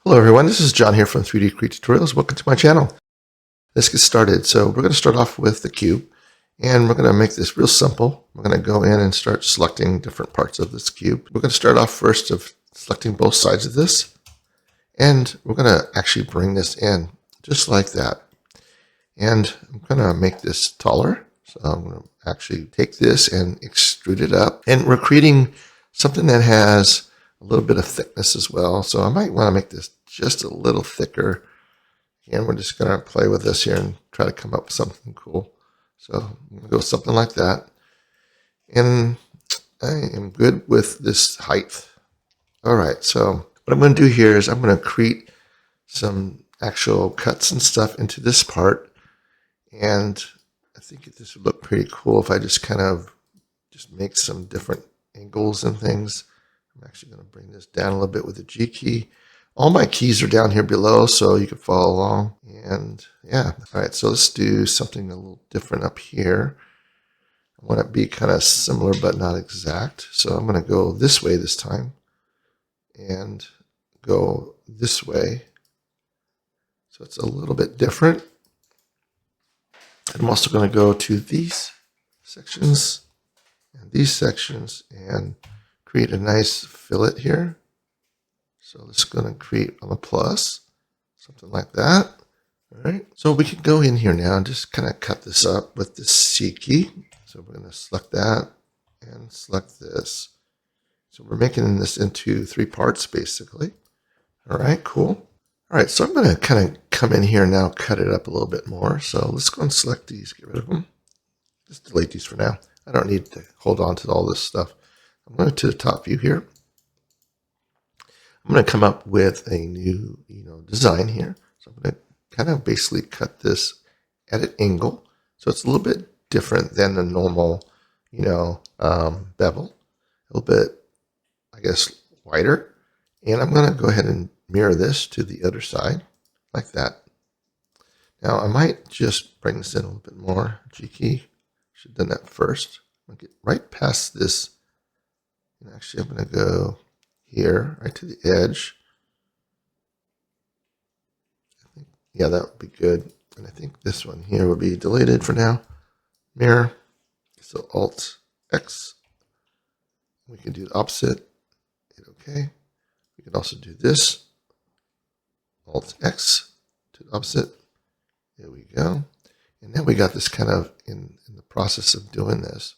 Hello everyone, this is John here from 3D Create Tutorials. Welcome to my channel. Let's get started. So we're going to start off with the cube, and we're going to make this real simple. We're going to go in and start selecting different parts of this cube. We're going to start off first of selecting both sides of this, and we're going to actually bring this in just like that. And I'm going to make this taller. So I'm going to actually take this and extrude it up. And we're creating something that has a little bit of thickness as well. So I might want to make this just a little thicker. And we're just going to play with this here and try to come up with something cool. So I'm going to go with something like that. And I am good with this height. All right, so what I'm going to do here is I'm going to create some actual cuts and stuff into this part. And I think this would look pretty cool if I just kind of just make some different angles and things. I'm actually going to bring this down a little bit with the G key. All my keys are down here below, so you can follow along. And yeah, all right, so let's do something a little different up here. I want it to be kind of similar, but not exact. So I'm going to go this way this time and go this way. So it's a little bit different. I'm also going to go to these sections and these sections and create a nice fillet here. So this is going to create on the plus, something like that. All right. So we can go in here now and just kind of cut this up with the C key. So we're going to select that and select this. So we're making this into 3 parts basically. All right, cool. All right, so I'm going to kind of come in here now, cut it up a little bit more. So let's go and select these, get rid of them. Just delete these for now. I don't need to hold on to all this stuff. I'm going to the top view here. I'm going to come up with a new, design here. So I'm going to kind of basically cut this at an angle. So it's a little bit different than the normal, bevel. A little bit, I guess, wider. And I'm going to go ahead and mirror this to the other side like that. Now I might just bring this in a little bit more. G key, should have done that first. I'm going to get right past this. And actually I'm going to go here, right to the edge. Yeah, that would be good. And I think this one here would be deleted for now. Mirror. So Alt X. We can do the opposite. Hit OK. We can also do this. Alt X to the opposite. There we go. And now we got this kind of in the process of doing this.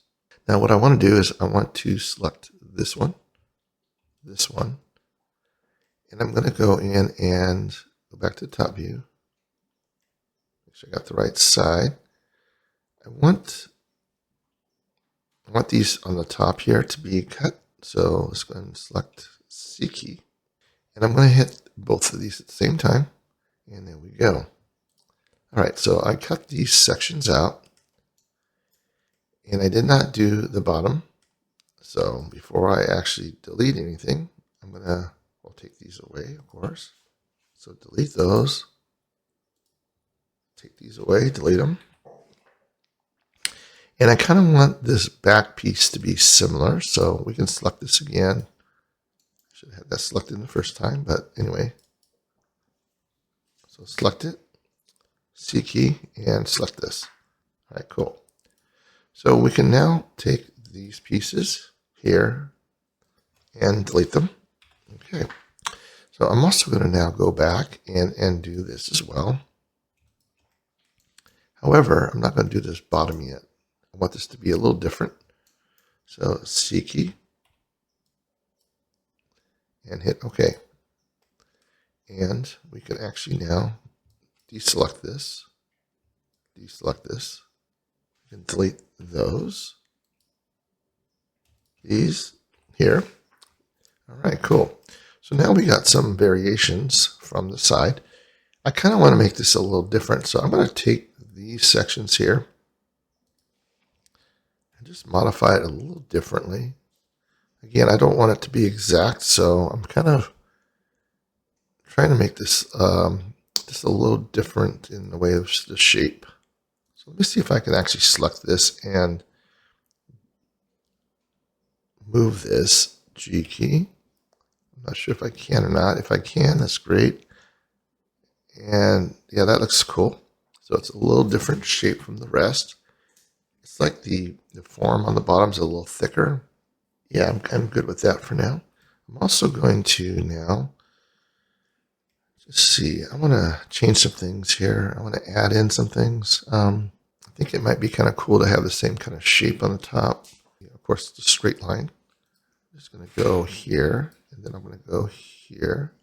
Now what I want to do is I want to select this one. And I'm going to go in and go back to the top view. Make sure I got the right side. I want these on the top here to be cut. So let's go ahead and select C key. And I'm going to hit both of these at the same time. And there we go. All right, so I cut these sections out. And I did not do the bottom. So before I actually delete anything, I'll take these away, of course. So delete those. Take these away, delete them. And I kind of want this back piece to be similar. So we can select this again. I should have had that selected the first time, but anyway. So select it, C key, and select this. All right, cool. So we can now take these pieces here and delete them. Okay. So I'm also going to now go back and do this as well. However, I'm not going to do this bottom yet. I want this to be a little different. So C key and hit OK. And we can actually now deselect this, and delete those, these here. All right, cool. So now we got some variations from the side. I kind of want to make this a little different. So I'm going to take these sections here and just modify it a little differently. Again, I don't want it to be exact, so I'm kind of trying to make this just a little different in the way of the shape. So let me see if I can actually select this and move this G key. I'm not sure if I can or not. If I can, that's great. And yeah, that looks cool. So it's a little different shape from the rest. It's like the form on the bottom is a little thicker. Yeah, I'm good with that for now. I'm also going to now just see. I want to change some things here. I want to add in some things. I think it might be kind of cool to have the same kind of shape on the top. Of course, it's a straight line. I'm just going to go here, and then I'm going to go here,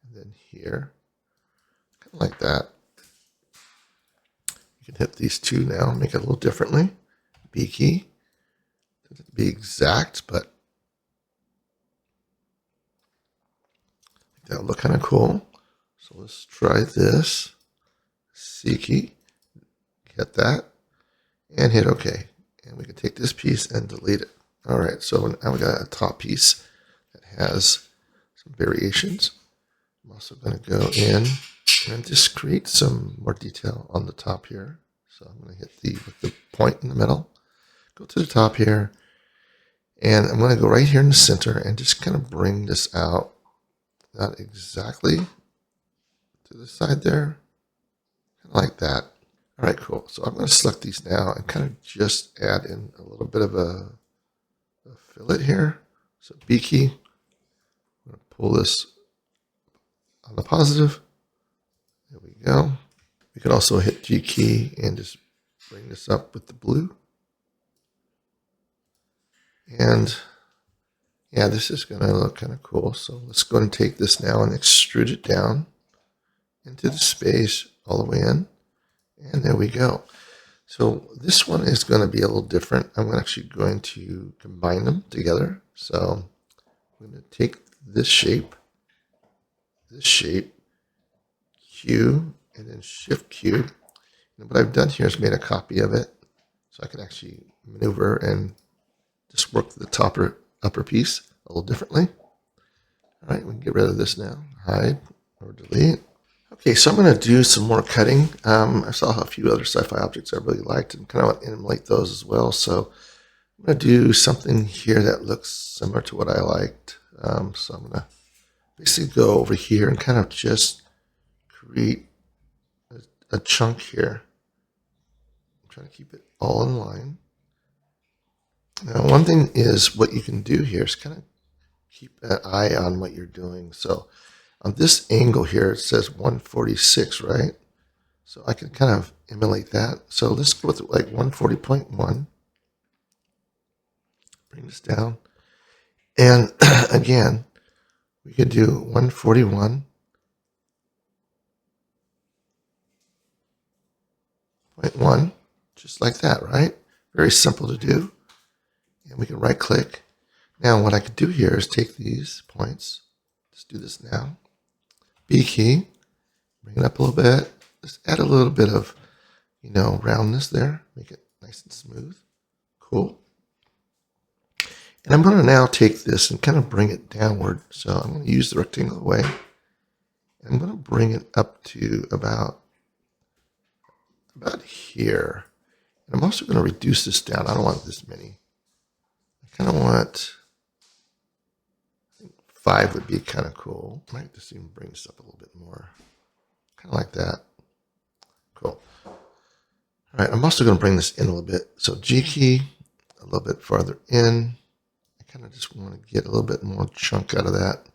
and then here, kind of like that. You can hit these two now, make it a little differently. B key. Doesn't be exact, but that'll look kind of cool. So let's try this. C key. Hit that, and hit OK. And we can take this piece and delete it. All right, so now we got a top piece that has some variations. I'm also going to go in and just create some more detail on the top here. So I'm going to hit with the point in the middle, go to the top here, and I'm going to go right here in the center and just kind of bring this out, not exactly to the side there, kind of like that. All right, cool. So I'm going to select these now and kind of just add in a little bit of a fillet here. So B key, I'm going to pull this on the positive. There we go. We could also hit G key and just bring this up with the blue. And yeah, this is going to look kind of cool. So let's go and take this now and extrude it down into the space all the way in. And there we go. So this one is going to be a little different. I'm actually going to combine them together. So I'm going to take this shape, Q, and then Shift Q. And what I've done here is made a copy of it. So I can actually maneuver and just work the upper piece a little differently. All right, we can get rid of this now. Hide or delete. Okay, so I'm going to do some more cutting. I saw a few other sci-fi objects I really liked and kind of want to emulate those as well. So I'm going to do something here that looks similar to what I liked. So I'm going to basically go over here and kind of just create a chunk here. I'm trying to keep it all in line. Now, one thing is what you can do here is kind of keep an eye on what you're doing. So on this angle here, it says 146, right? So I can kind of emulate that. So let's go with like 140.1. Bring this down. And again, we could do 141.1, just like that, right? Very simple to do. And we can right click. Now what I could do here is take these points. Let's do this now. B key, bring it up a little bit. Just add a little bit of, roundness there. Make it nice and smooth. Cool. And I'm going to now take this and kind of bring it downward. So I'm going to use the rectangle way. And I'm going to bring it up to about here. And I'm also going to reduce this down. I don't want this many. I kind of want 5 would be kind of cool. I might just even bring this up a little bit more. Kind of like that. Cool. All right, I'm also going to bring this in a little bit. So G key, a little bit farther in. I kind of just want to get a little bit more chunk out of that.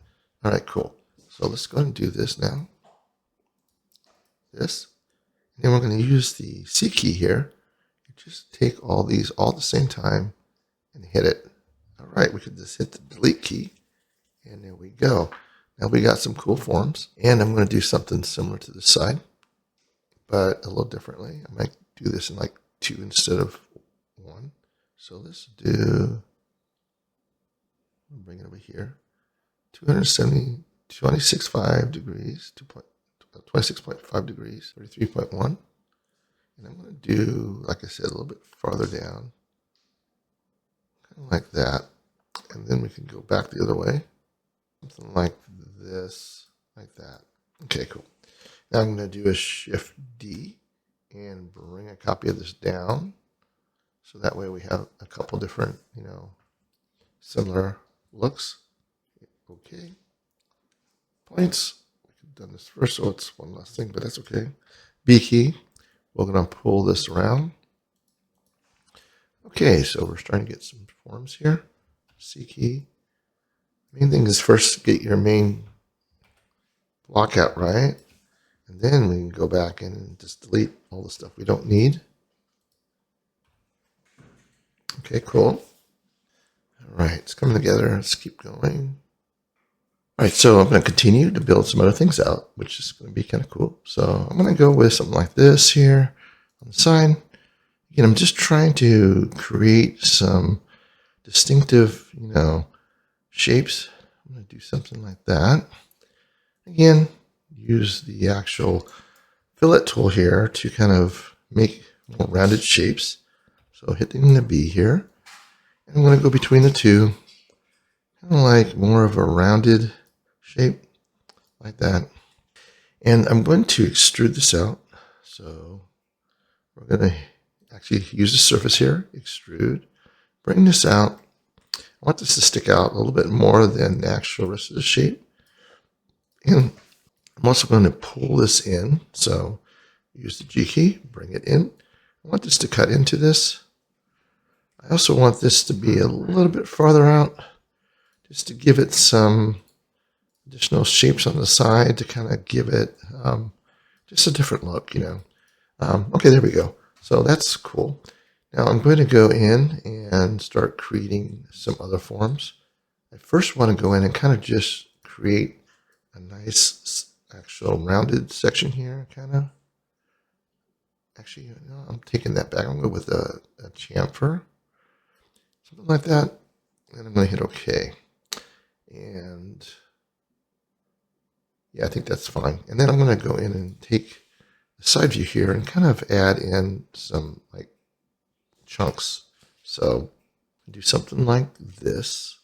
All right, cool. So let's go and do this now. This. And then we're going to use the C key here. Just take all these all at the same time and hit it. All right, we could just hit the delete key. And there we go. Now we got some cool forms. And I'm going to do something similar to this side, but a little differently. I might do this in like 2 instead of 1. So let's do, bring it over here, 26.5 degrees, 26.5 degrees, 33.1. And I'm going to do, like I said, a little bit farther down, kind of like that. And then we can go back the other way, something like this, like that. Okay, cool. Now I'm going to do a Shift D and bring a copy of this down. So that way we have a couple different, similar looks. Okay. points. We could have done this first, so it's one less thing, but that's okay. B key. We're going to pull this around. Okay, so we're starting to get some forms here. C key. Main thing is first get your main block out right, and then we can go back in and just delete all the stuff we don't need. Okay, cool. All right, it's coming together. Let's keep going. All right, so I'm going to continue to build some other things out, which is going to be kind of cool. So I'm going to go with something like this here on the side. Again, I'm just trying to create some distinctive, shapes. I'm going to do something like that. Again, use the actual fillet tool here to kind of make more rounded shapes. So hitting the B here. And I'm going to go between the two, kind of like more of a rounded shape, like that. And I'm going to extrude this out. So we're going to actually use the surface here, extrude, bring this out. I want this to stick out a little bit more than the actual rest of the shape. And I'm also going to pull this in. So use the G key, bring it in. I want this to cut into this. I also want this to be a little bit farther out, just to give it some additional shapes on the side to kind of give it just a different look, Okay, there we go. So that's cool. Now I'm going to go in and start creating some other forms. I first want to go in and kind of just create a nice actual rounded section here, kind of. Actually, no, I'm taking that back. I'm going to go with a chamfer, something like that. And I'm going to hit OK. And yeah, I think that's fine. And then I'm going to go in and take the side view here and kind of add in some like chunks. So do something like this.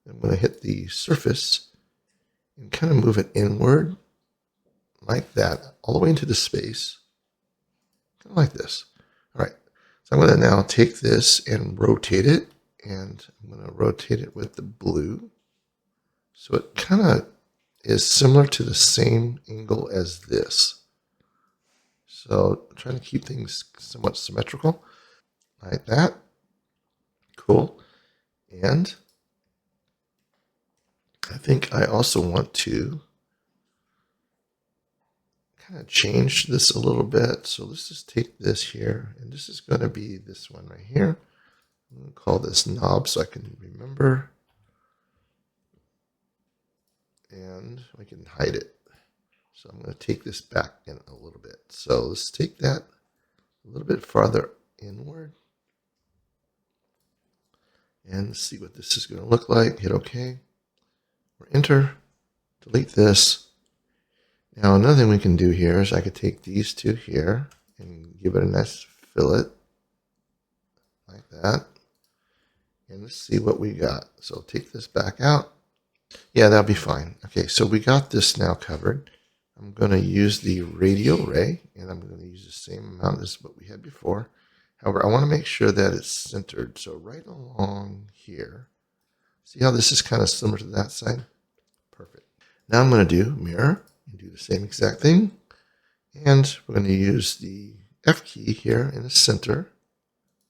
I'm going to hit the surface and kind of move it inward like that, all the way into the space, kind of like this. All right, so I'm going to now take this and rotate it, and I'm going to rotate it with the blue. So it kind of is similar to the same angle as this. So I'm trying to keep things somewhat symmetrical, like that. Cool. And I think I also want to kind of change this a little bit. So let's just take this here, and this is going to be this one right here. I'm going to call this knob so I can remember. And I can hide it. So I'm going to take this back in a little bit. So let's take that a little bit farther inward. And see what this is going to look like. Hit OK. Or enter. Delete this. Now another thing we can do here is I could take these two here and give it a nice fillet. Like that. And let's see what we got. So take this back out. Yeah, that'll be fine. Okay, so we got this now covered. I'm going to use the radial ray, and I'm going to use the same amount as what we had before. However, I want to make sure that it's centered. So right along here. See how this is kind of similar to that side? Perfect. Now I'm going to do mirror and do the same exact thing. And we're going to use the F key here in the center,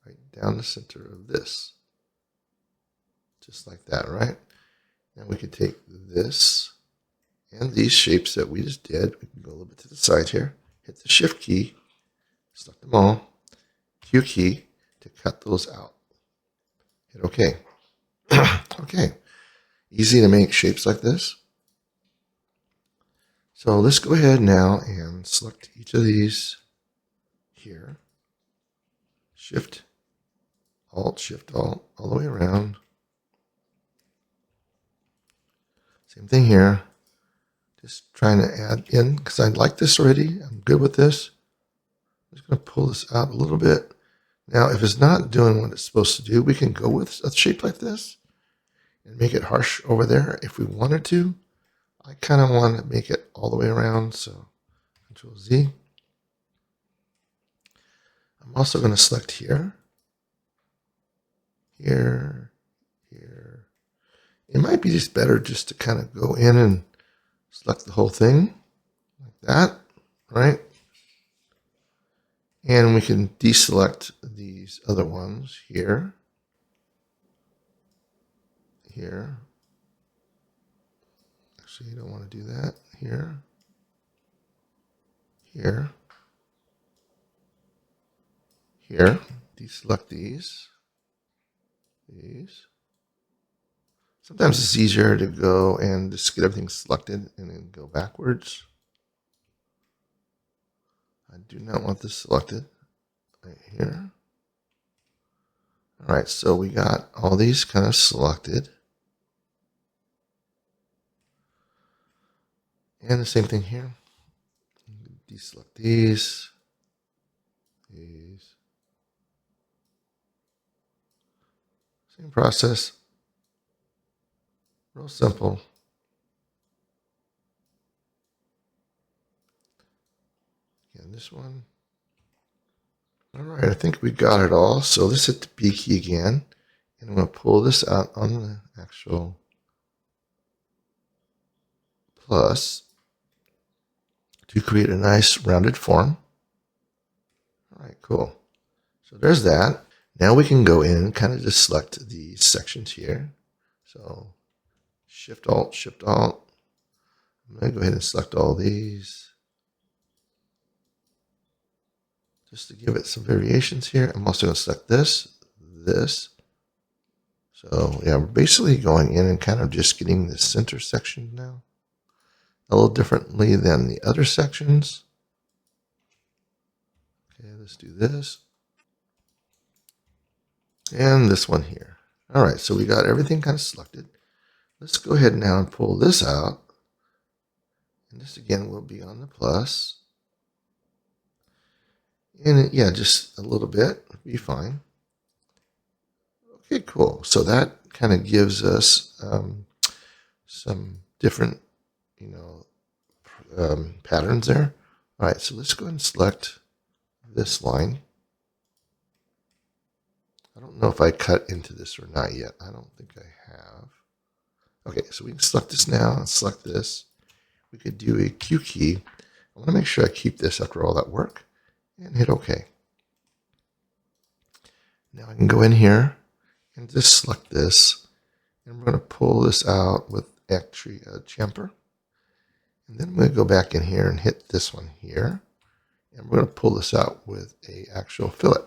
right down the center of this. Just like that, right? And we can take this and these shapes that we just did. We can go a little bit to the side here. Hit the Shift key. Select them all. Q key to cut those out. Hit OK. Okay. Easy to make shapes like this. So let's go ahead now and select each of these here. Shift, Alt, all the way around. Same thing here. Just trying to add in, because I like this already. I'm good with this. I'm just going to pull this out a little bit. Now, if it's not doing what it's supposed to do, we can go with a shape like this and make it harsh over there if we wanted to. I kind of want to make it all the way around, so Control Z. I'm also going to select here, here, here. It might be just better just to kind of go in and select the whole thing like that, right? And we can deselect these other ones here, here. Actually, you don't want to do that. Here, here, here. Deselect these. Sometimes it's easier to go and just get everything selected and then go backwards. I do not want this selected right here. All right, so we got all these kind of selected. And the same thing here. Deselect these. Same process. Real simple. And this one. All right, I think we got it all. So let's hit the B key again. And I'm going to pull this out on the actual plus to create a nice rounded form. All right, cool. So there's that. Now we can go in and kind of just select these sections here. So Shift Alt, Shift Alt. I'm going to go ahead and select all these just to give it some variations here. I'm also going to select this, this. So yeah, we're basically going in and kind of just getting the center section now a little differently than the other sections. Okay, let's do this. And this one here. All right, so we got everything kind of selected. Let's go ahead now and pull this out. And this again will be on the plus. And yeah, just a little bit, be fine. Okay, cool. So that kind of gives us some different, patterns there. All right, so let's go ahead and select this line. I don't know if I cut into this or not yet. I don't think I have. Okay, so we can select this now and select this. We could do a Q key. I want to make sure I keep this after all that work and hit OK. Now I can go in here and just select this. And we're going to pull this out with actually a chamfer. And then I'm going to go back in here and hit this one here. And we're going to pull this out with a actual fillet,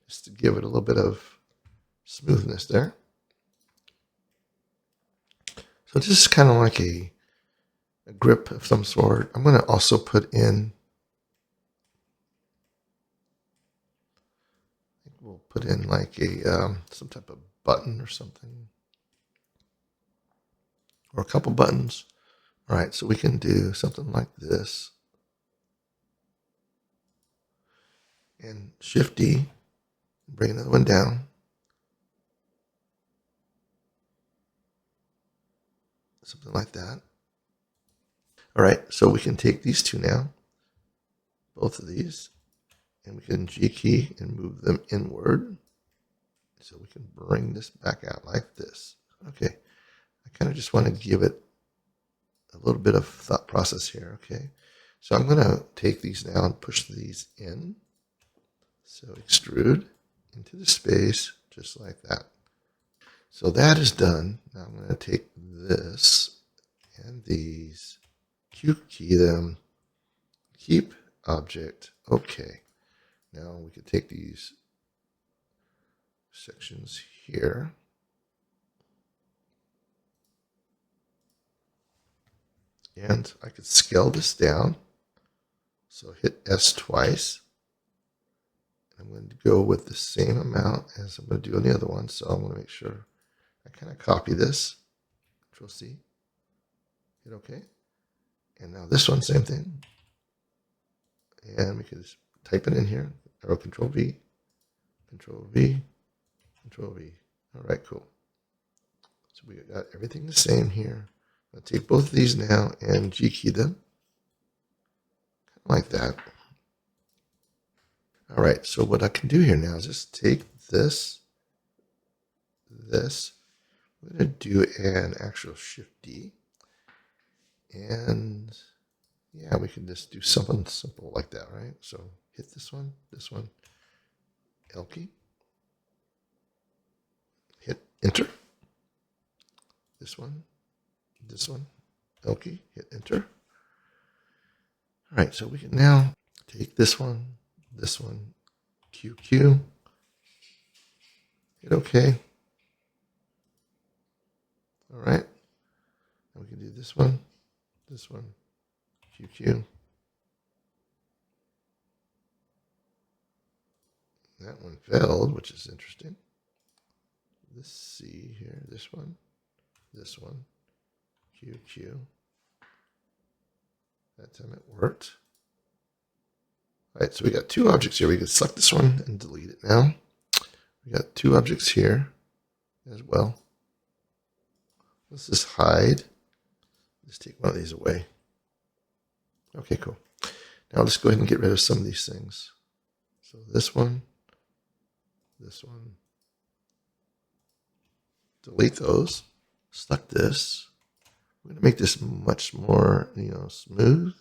just to give it a little bit of smoothness there. So this is kind of like a grip of some sort. I'm going to also put in, we'll put in like a some type of button or something, or a couple buttons. All right, so we can do something like this. And Shift D, bring another one down. Something like that. All right, so we can take these two now, both of these, and we can G key and move them inward. So we can bring this back out like this. Okay, I kind of just want to give it a little bit of thought process here. Okay, so I'm going to take these now and push these in. So extrude into the space just like that. So that is done. Now I'm going to take this and these, Q key them, keep object. Okay. Now we can take these sections here. And I could scale this down. So hit S twice. I'm going to go with the same amount as I'm going to do on the other one. So I'm going to make sure I kind of copy this. Control C. Hit OK. And now this one, same thing. And we can just type it in here. Arrow Control V, Control V, Control V. All right, cool. So we got everything the same here. I'll take both of these now and G key them. Like that. All right, so what I can do here now is just take this. I'm going to do an actual Shift D. And yeah, we can just do something simple like that, right? So hit this one, L key, hit enter. This one, L key, hit enter. All right, so we can now take this one, QQ, hit OK. All right, and we can do this one, QQ. That one failed, which is interesting. Let's see here, this one, QQ. That time it worked. All right, so we got two objects here. We can select this one and delete it now. We got two objects here as well. Let's just hide. Let's take one of these away. Okay, cool. Now let's go ahead and get rid of some of these things. So this one, delete those. Select this. We're going to make this much more, smooth,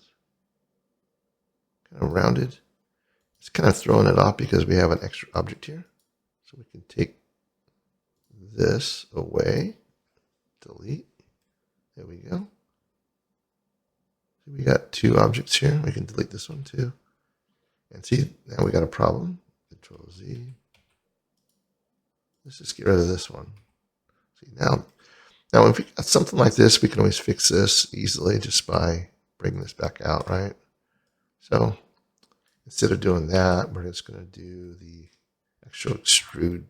kind of rounded. It's kind of throwing it off because we have an extra object here. So we can take this away, delete. There we go. So we got two objects here. We can delete this one too. And see, now we got a problem. Control Z. Let's just get rid of this one. See, now if we got something like this, we can always fix this easily just by bringing this back out, right? So instead of doing that, we're just going to do the actual extrude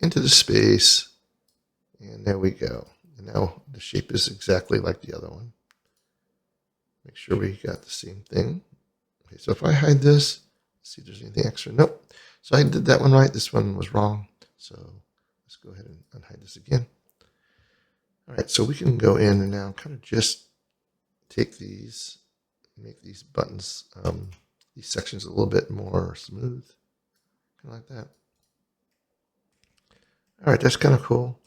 into the space. And there we go. And now the shape is exactly like the other one. Make sure we got the same thing. Okay, so if I hide this, see if there's anything extra. Nope. So I did that one right. This one was wrong. So let's go ahead and unhide this again. All right, so we can go in and now kind of just take these, make these buttons, these sections a little bit more smooth, kind of like that. All right, that's kind of cool.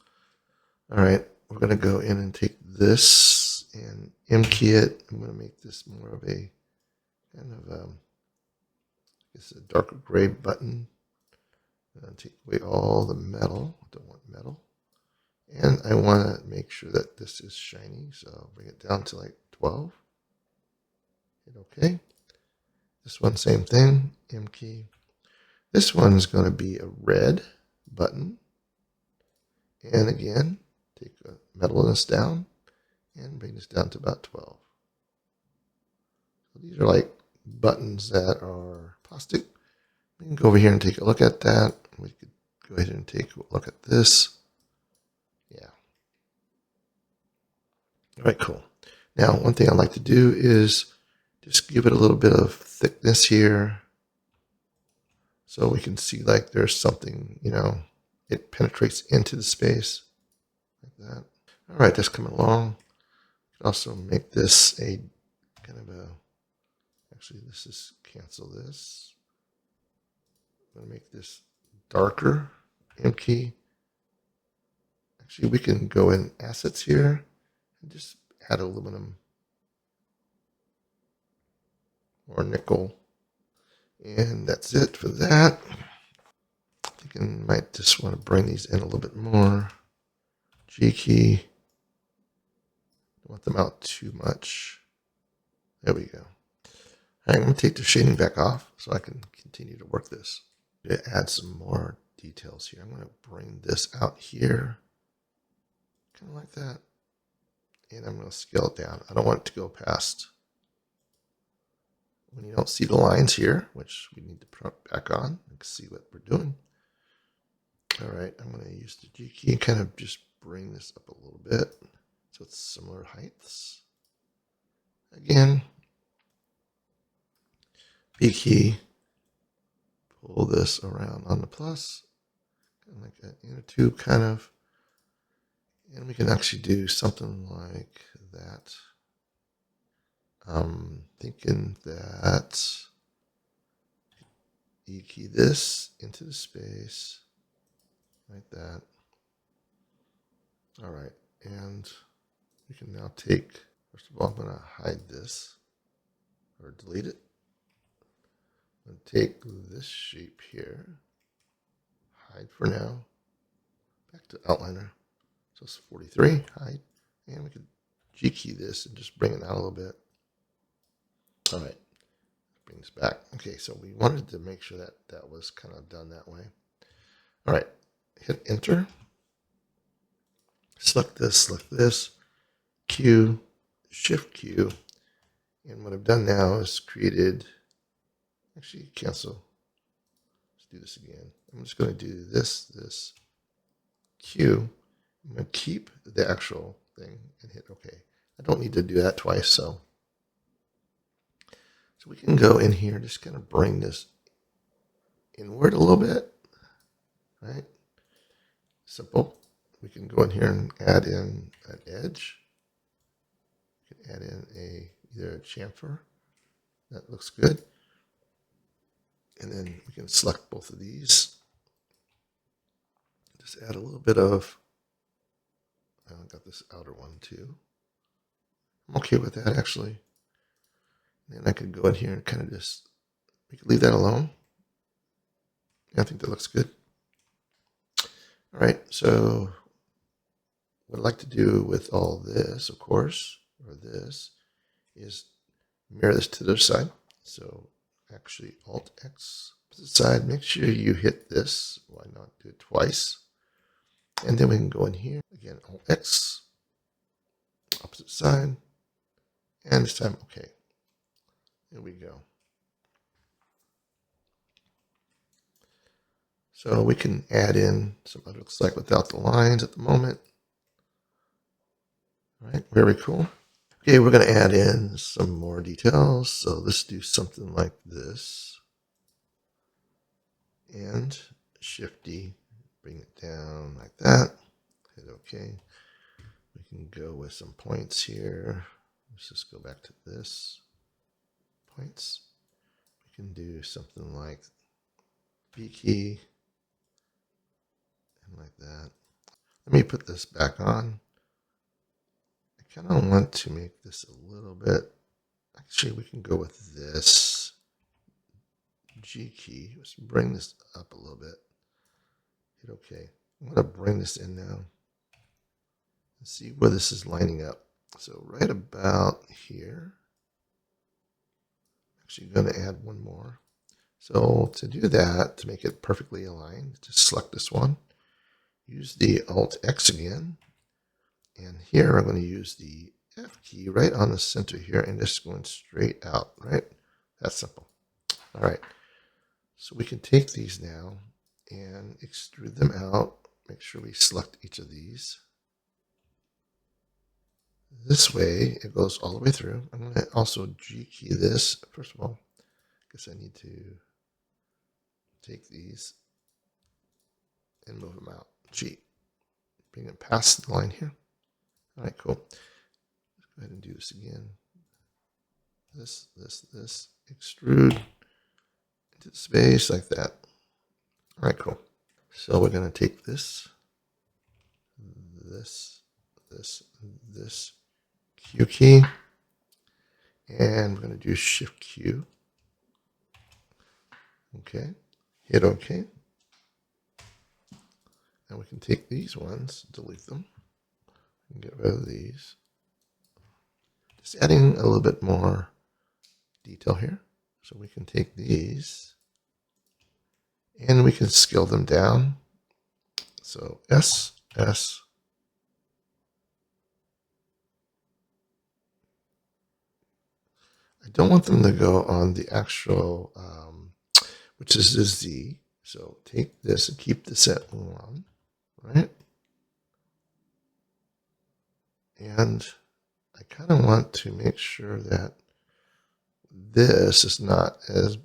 All right, we're going to go in and take this and M key it. I'm going to make this more of a kind of, it's a darker gray button. Take away all the metal. I don't want metal. And I want to make sure that this is shiny, so I'll bring it down to like 12. Hit OK. This one, same thing, M key. This one's going to be a red button. And again, take the metalness down and bring this down to about 12. So these are like buttons that are plastic. We can go over here and take a look at that. We could go ahead and take a look at this. Yeah. All right, cool. Now, one thing I like to do is just give it a little bit of thickness here so we can see like there's something, it penetrates into the space like that. All right, that's coming along. We can also make this a kind of a, actually, let's just cancel this. I'm going to make this darker, M key. Actually, we can go in assets here and just add aluminum or nickel. And that's it for that. I think I might just want to bring these in a little bit more. G key. Don't want them out too much. There we go. All right, I'm going to take the shading back off so I can continue to work this. To add some more details here, I'm going to bring this out here, kind of like that. And I'm going to scale it down. I don't want it to go past. When you don't see the lines here, which we need to put back on and see what we're doing. All right, I'm going to use the G key and kind of just bring this up a little bit so it's similar heights. Again, B key, pull this around on the plus, kind of like an inner tube kind of. And we can actually do something like that. I'm thinking that E key this into the space like that. All right, and we can now take First of all, I'm going to hide this or delete it. I'm going to take this shape here, hide for now, back to outliner. So it's 43, hide, and we could G key this and just bring it out a little bit. All right, bring this back. Okay, so we wanted to make sure that that was kind of done that way. All right, hit enter. Select this, Q, Shift Q, and what I've done now is created, actually cancel, let's do this again. I'm just going to do this, Q. I'm going to keep the actual thing and hit OK. I don't need to do that twice, so we can go in here and just kind of bring this inward a little bit, right? Simple. We can go in here and add in an edge. We can add in either a chamfer. That looks good. And then we can select both of these. Just add a little bit of, I got this outer one too. I'm okay with that actually. And I could go in here and kind of just, we could leave that alone. I think that looks good. All right, so what I'd like to do with all this, of course, or this, is mirror this to the other side. So actually Alt-X to the side, make sure you hit this. Why not do it twice? And then we can go in here, again, Alt-X, opposite side, and this time, okay. There we go. So we can add in some other, looks like without the lines at the moment. All right, very cool. Okay, we're going to add in some more details. So let's do something like this. And Shift D, bring it down like that. Hit OK. We can go with some points here. Let's just go back to this. Points. We can do something like B key. And like that. Let me put this back on. I kind of want to make this a little bit, actually we can go with this G key. Let's bring this up a little bit. Hit OK. I'm going to bring this in now and see where this is lining up. So right about here. Actually going to add one more. So to do that, to make it perfectly aligned, just select this one. Use the Alt-X again. And here I'm going to use the F key right on the center here and just going straight out, right? That's simple. All right. So we can take these now and extrude them out. Make sure we select each of these. This way, it goes all the way through. I'm going to also G key this. First of all, I guess I need to take these and move them out. G. Bring them past the line here. All right, cool. Let's go ahead and do this again. This, extrude into space like that. All right, cool. So we're going to take this, Q key, and we're going to do Shift Q. Okay, hit OK. And we can take these ones, delete them, and get rid of these. Just adding a little bit more detail here. So we can take these and we can scale them down. So S. I don't want them to go on the actual, which is the Z. So take this and keep this at 1, right? And I kind of want to make sure that this is not as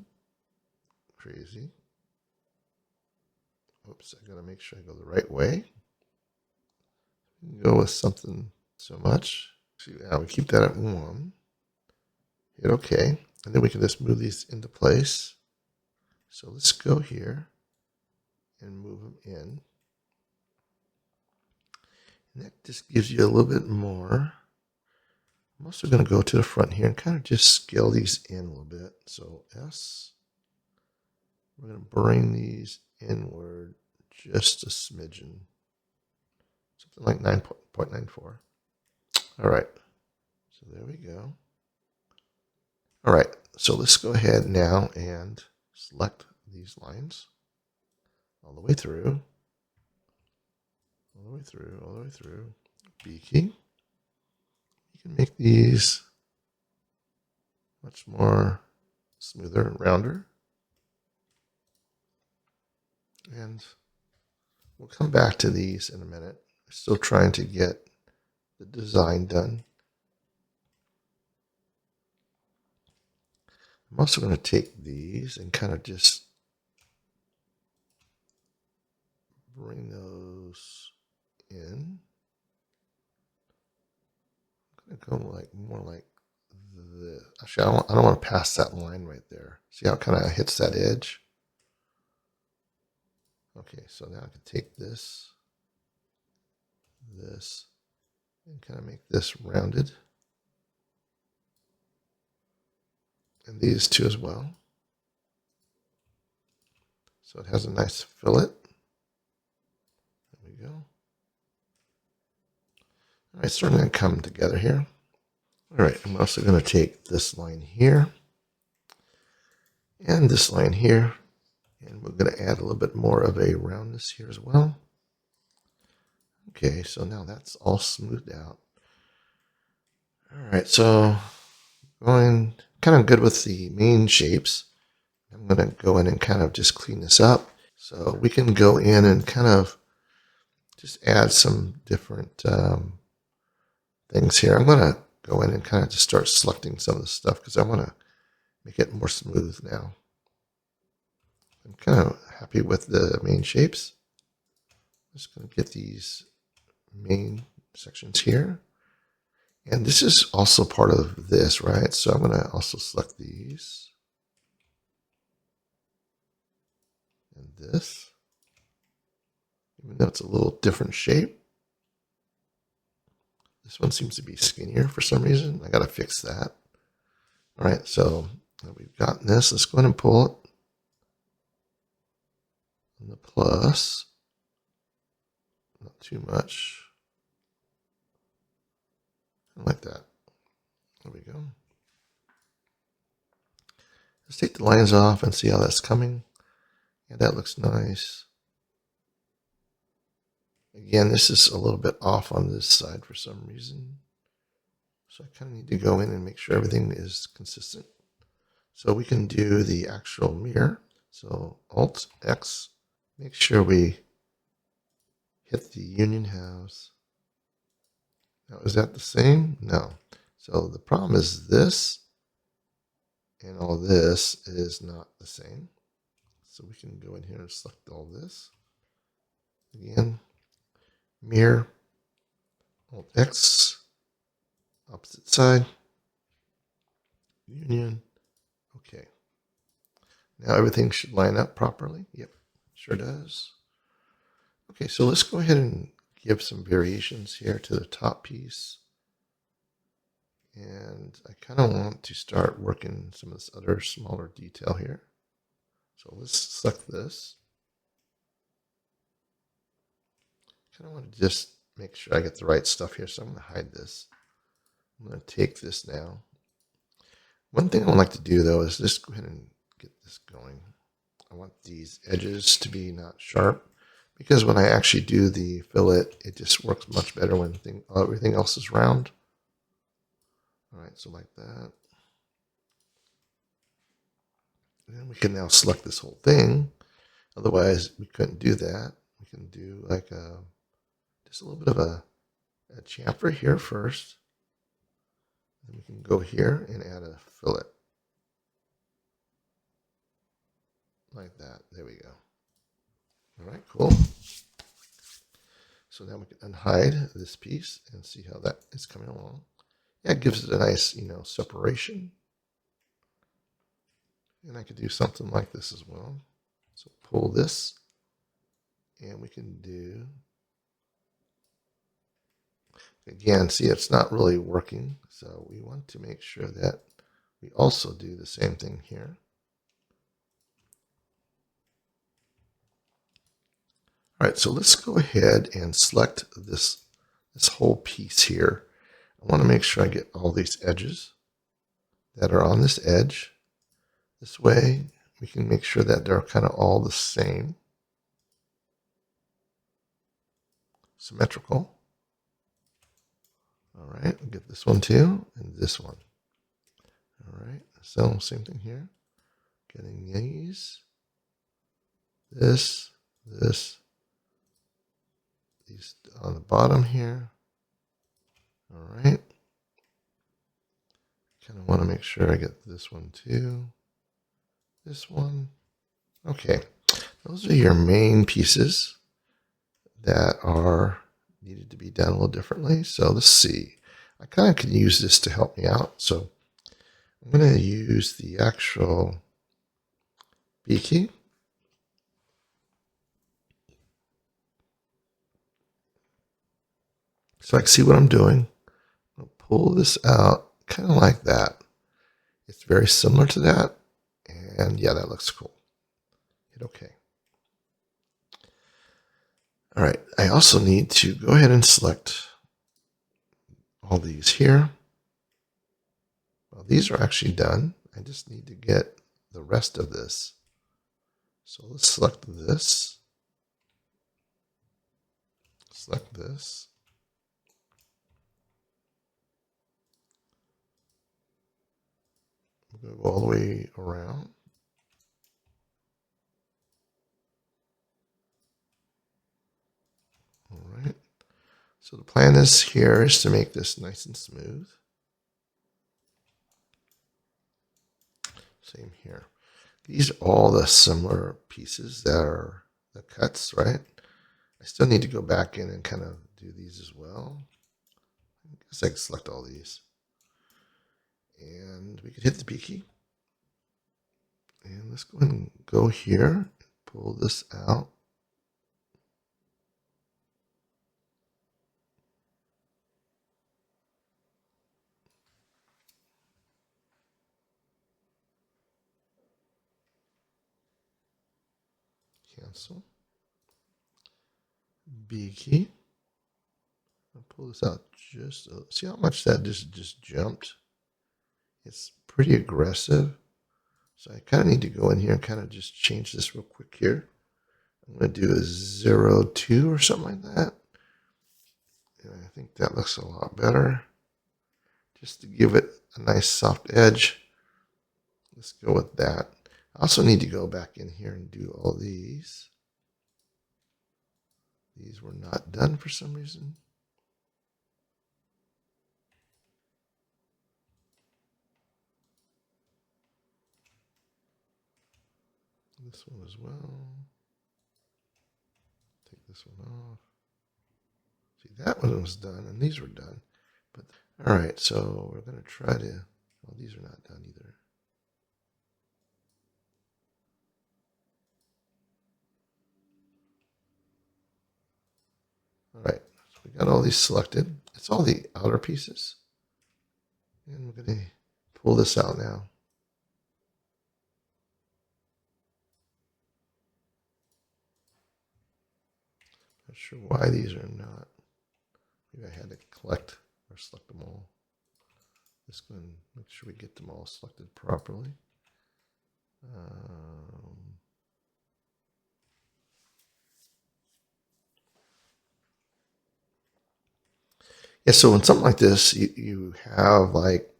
crazy. Oops, I gotta make sure I go the right way. Go with something so much. See how we keep that at 1. Hit OK. And then we can just move these into place. So let's go here and move them in. And that just gives you a little bit more I'm also going to go to the front here and kind of just scale these in a little bit. So S, we're going to bring these inward just a smidgen, something like 9.94. All right, so there we go. All right, so let's go ahead now and select these lines all the way through, all the way through, all the way through. B key. You can make these much more smoother and rounder. And we'll come back to these in a minute. We're still trying to get the design done. I'm also going to take these and kind of just bring those in. I'm going to go like more like this. Actually, I don't want to pass that line right there. See how it kind of hits that edge? Okay, so now I can take this, and kind of make this rounded. And these two as well. So it has a nice fillet. There we go. All right, starting to come together here. All right, I'm also going to take this line here and this line here, and we're going to add a little bit more of a roundness here as well. Okay, so now that's all smoothed out. All right, so going kind of good with the main shapes. I'm going to go in and kind of just clean this up. So we can go in and kind of just add some different things here. I'm going to go in and kind of just start selecting some of the stuff because I want to make it more smooth now. I'm kind of happy with the main shapes. I'm just going to get these main sections here. And this is also part of this, right? So I'm going to also select these. And this. Even though it's a little different shape. This one seems to be skinnier for some reason. I got to fix that. All right, so we've got this. Let's go ahead and pull it. And the plus. Not too much. Like that. There we go. Let's take the lines off and see how that's coming. Yeah, that looks nice. Again, this is a little bit off on this side for some reason. So I kind of need to go in and make sure everything is consistent. So we can do the actual mirror. So Alt X, make sure we hit the union halves. Now, is that the same? No. So the problem is this and all this is not the same. So we can go in here and select all this. Again, mirror, Alt X, opposite side, union. Okay. Now everything should line up properly. Yep, sure does. Okay, so let's go ahead and give some variations here to the top piece. And I kind of want to start working some of this other smaller detail here. So let's select this. Kind of want to just make sure I get the right stuff here. So I'm going to hide this. I'm going to take this now. One thing I would like to do though is just go ahead and get this going. I want these edges to be not sharp because when I actually do the fillet, it just works much better when everything else is round. All right, so like that. And we can now select this whole thing. Otherwise, we couldn't do that. We can do like just a little bit of a chamfer here first. Then we can go here and add a fillet. Like that. There we go. All right, cool. So now we can unhide this piece and see how that is coming along. Yeah, it gives it a nice, separation. And I could do something like this as well. So pull this, and we can do Again, see, it's not really working, so we want to make sure that we also do the same thing here. All right, so let's go ahead and select this whole piece here. I want to make sure I get all these edges that are on this edge. This way, we can make sure that they're kind of all the same, symmetrical. All right, we'll get this one too, and this one. All right, so same thing here. Getting these, this, these on the bottom here. All right. Kind of want to make sure I get this one too. This one. Okay, those are your main pieces that are needed to be done a little differently. So let's see. I kind of can use this to help me out. So I'm going to use the actual B key. So I can see what I'm doing. I'll pull this out kind of like that. It's very similar to that. And yeah, that looks cool. Hit OK. All right, I also need to go ahead and select all these here. Well, these are actually done. I just need to get the rest of this. So let's select this. Select this. We're going to go all the way around. All right. So the plan is here is to make this nice and smooth. Same here. These are all the similar pieces that are the cuts, right? I still need to go back in and kind of do these as well. I guess I can select all these. And we could hit the B key. And let's go ahead and go here, pull this out. Cancel. B key. I'll pull this out just, see how much that just jumped? It's pretty aggressive. So I kind of need to go in here and kind of just change this real quick here. I'm going to do a 0.2 or something like that. And I think that looks a lot better. Just to give it a nice soft edge. Let's go with that. I also need to go back in here and do all these. These were not done for some reason. This one as well. Take this one off. See, that one was done, and these were done. But all right, so we're going to try to. Well, these are not done either. All right, so we got all these selected. It's all the outer pieces, and we're going to pull this out now. Not sure why these are not. Maybe I had to collect or select them all. Let's go and make sure we get them all selected properly. Yeah, so in something like this, you have like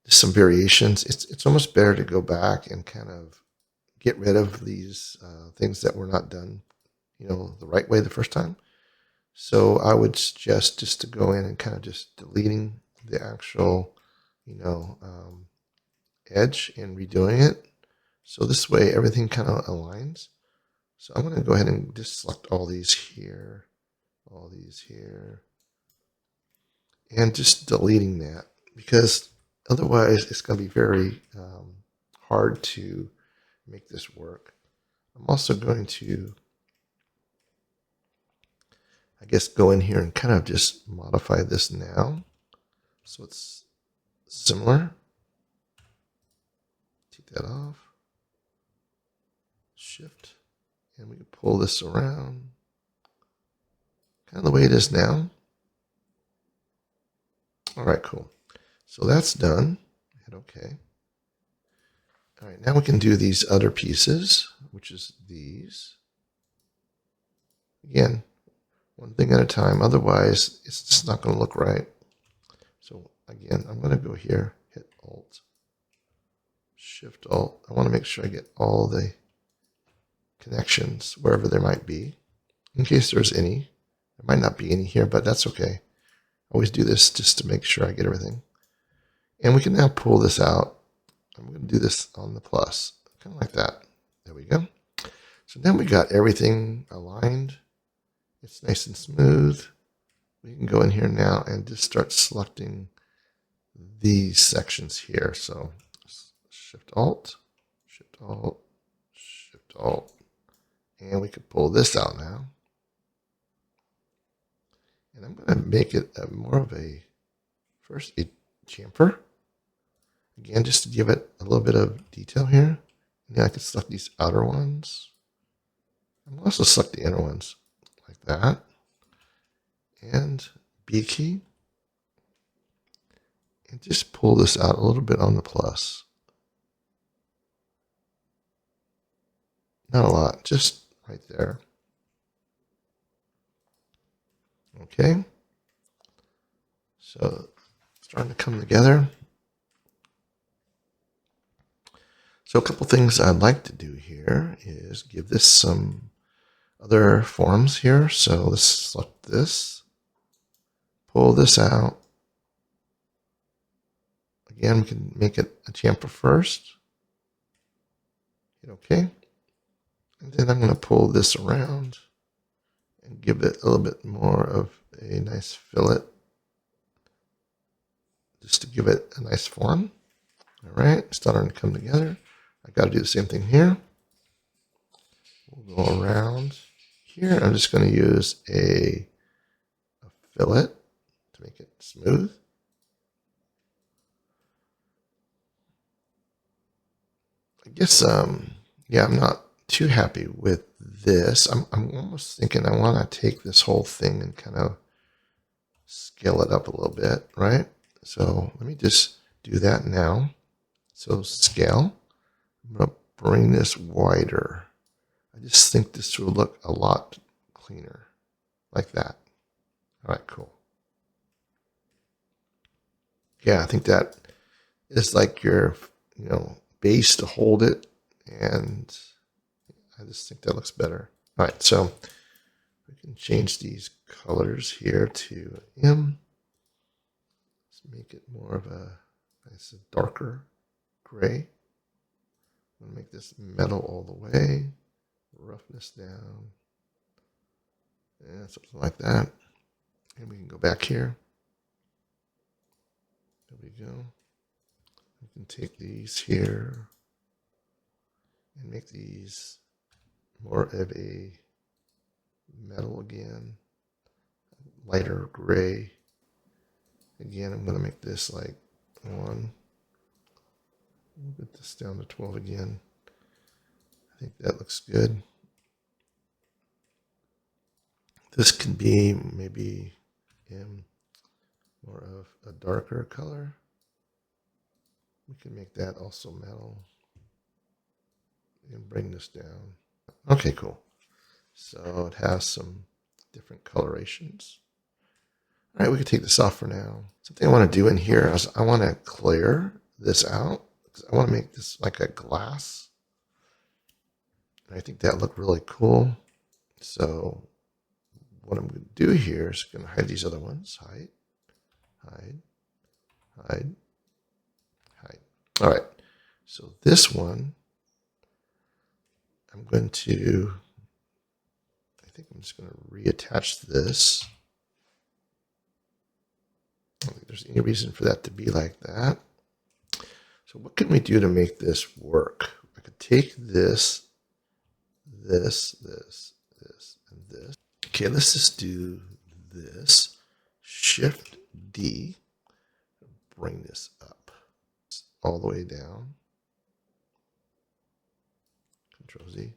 some variations. It's almost better to go back and kind of get rid of these things that were not done, the right way the first time. So I would suggest just to go in and kind of just deleting the actual, edge and redoing it. So this way everything kind of aligns. So I'm going to go ahead and just select all these here, and just deleting that, because otherwise it's going to be very hard to make this work. I'm also going to I guess, go in here and kind of just modify this now so it's similar. Take that off. Shift. And we can pull this around. Kind of the way it is now. All right, cool. So that's done. Hit OK. All right, now we can do these other pieces, which is these. Again, one thing at a time. Otherwise, it's just not going to look right. So again, I'm going to go here, hit Alt, Shift Alt. I want to make sure I get all the connections wherever there might be, in case there's any. There might not be any here, but that's okay. I always do this just to make sure I get everything. And we can now pull this out. I'm going to do this on the plus, kind of like that. There we go. So now we got everything aligned. It's nice and smooth. We can go in here now and just start selecting these sections here. So Shift Alt, Shift Alt, Shift Alt. And we could pull this out now. And I'm going to make it more of a, first a chamfer. Again, just to give it a little bit of detail here. And then I can select these outer ones. I'm also select the inner ones like that. And B key. And just pull this out a little bit on the plus. Not a lot, just right there. Okay. So starting to come together. So a couple things I'd like to do here is give this some other forms here. So let's select this, pull this out. Again, we can make it a chamfer first. Hit OK. And then I'm going to pull this around and give it a little bit more of a nice fillet, just to give it a nice form. All right, starting to come together. I got to do the same thing here. We'll go around here. I'm just going to use a fillet to make it smooth. I guess, yeah, I'm not too happy with this. I'm almost thinking I want to take this whole thing and kind of scale it up a little bit, right? So let me just do that now. So scale. I'm going to bring this wider. I just think this will look a lot cleaner, like that. All right, cool. Yeah, I think that is like your, base to hold it, and I just think that looks better. All right, so we can change these colors here to M. Let's make it more of a nice darker gray. I'm going to make this metal all the way, roughness down, and something like that. And we can go back here. There we go. We can take these here and make these more of a metal again, lighter gray. Again, I'm going to make this like 1. We'll get this down to 12 again. I think that looks good. This can be maybe more of a darker color. We can make that also metal and bring this down. Okay, cool. So it has some different colorations. All right, we can take this off for now. Something I want to do in here is I want to clear this out, because I want to make this like a glass. And I think that looked really cool. So what I'm going to do here is going to hide these other ones. Hide, hide, hide, hide. All right, so this one, I'm going to, I think I'm just going to reattach this. I don't think there's any reason for that to be like that. So what can we do to make this work? I could take this, and this. Okay, let's just do this, Shift D, bring this up all the way down. Control Z.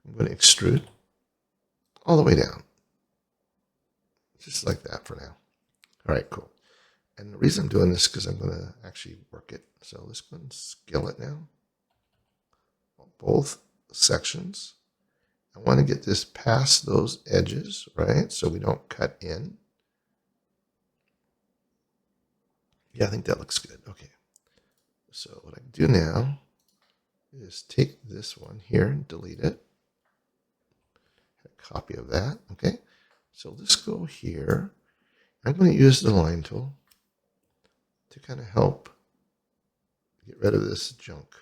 I'm going to extrude all the way down. Just like that for now. All right, cool. And the reason I'm doing this is because I'm going to actually work it. So let's go and scale it now. Both sections. I want to get this past those edges, right? So we don't cut in. Yeah, I think that looks good. Okay. So what I can do now is take this one here and delete it. A copy of that. Okay. So let's go here. I'm going to use the line tool to kind of help get rid of this junk.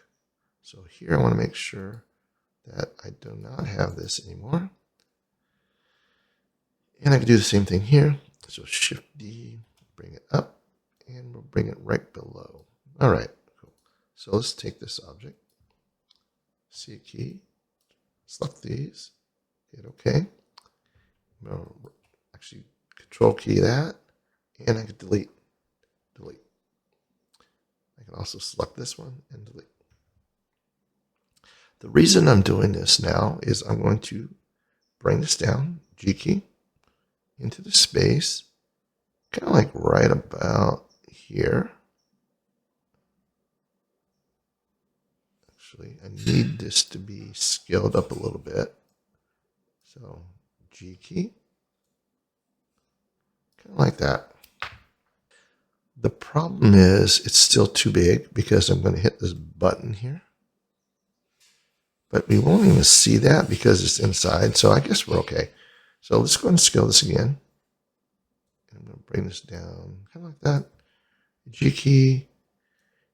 So here I want to make sure that I do not have this anymore. And I can do the same thing here. So Shift D, bring it up, and we'll bring it right below. All right, cool. So let's take this object, C key, select these, hit OK. I'll actually Control key that, and I can delete. I can also select this one and delete. The reason I'm doing this now is I'm going to bring this down, G key, into the space, kind of like right about here. Actually, I need this to be scaled up a little bit. So G key, kind of like that. The problem is it's still too big because I'm going to hit this button here. But we won't even see that because it's inside. So I guess we're okay. So let's go and scale this again. I'm going to bring this down kind of like that. G key.